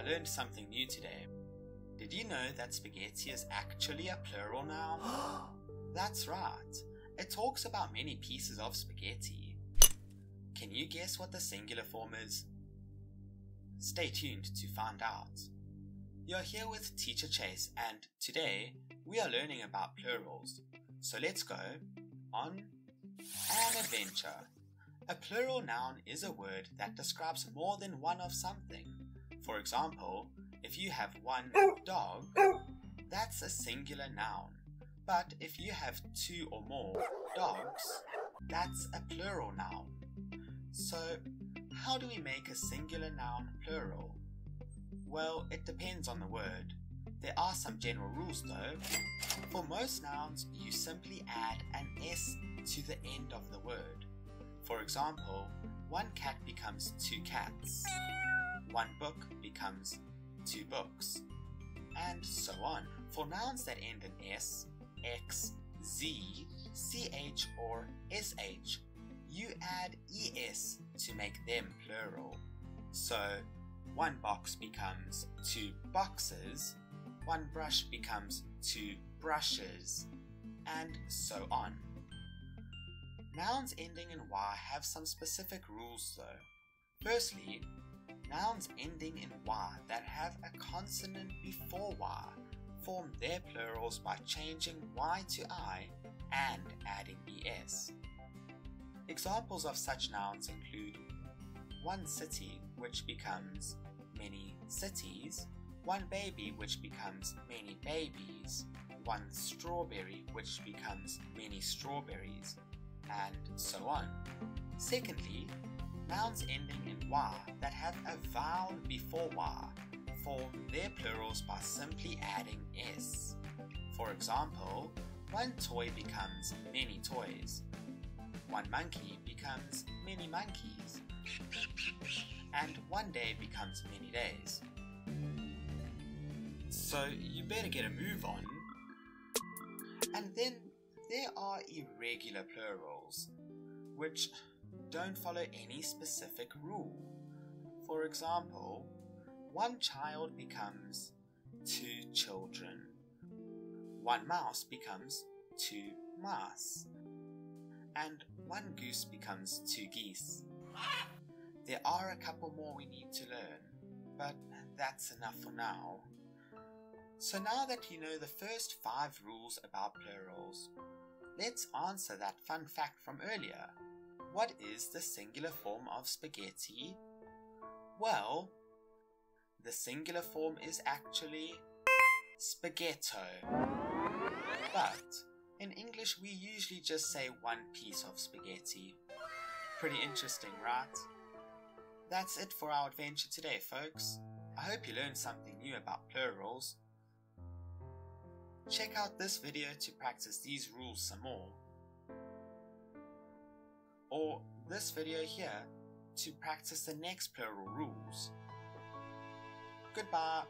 learned something new today. Did you know that spaghetti is actually a plural noun? That's right. It talks about many pieces of spaghetti. Can you guess what the singular form is? Stay tuned to find out. You're here with Teacher Chase, and today we are learning about plurals. So let's go on an adventure. A plural noun is a word that describes more than one of something. For example, if you have one dog, that's a singular noun. But if you have two or more dogs, that's a plural noun. So, how do we make a singular noun plural? Well, it depends on the word. There are some general rules though. For most nouns, you simply add an S to the end of the word. For example, one cat becomes two cats, one book becomes two books, and so on. For nouns that end in S, X, Z, CH or SH, you add ES to make them plural. So, one box becomes two boxes, one brush becomes two brushes, and so on. Nouns ending in Y have some specific rules though. Firstly, nouns ending in Y that have a consonant before Y form their plurals by changing Y to I and adding ES. Examples of such nouns include one city, which becomes many cities, one baby, which becomes many babies, one strawberry, which becomes many strawberries, and so on. Secondly, nouns ending in Y that have a vowel before Y form their plurals by simply adding S. For example, one toy becomes many toys, one monkey becomes many monkeys, and one day becomes many days. So you better get a move on. And then there are irregular plurals, which don't follow any specific rule. For example, one child becomes two children, one mouse becomes two mice, and one goose becomes two geese. There are a couple more we need to learn, but that's enough for now. So now that you know the first 5 rules about plurals, let's answer that fun fact from earlier. What is the singular form of spaghetti? Well, the singular form is actually spaghetto. But in English we usually just say one piece of spaghetti. Pretty interesting, right? That's it for our adventure today, folks. I hope you learned something new about plurals. Check out this video to practice these rules some more. Or this video here to practice the next plural rules. Goodbye.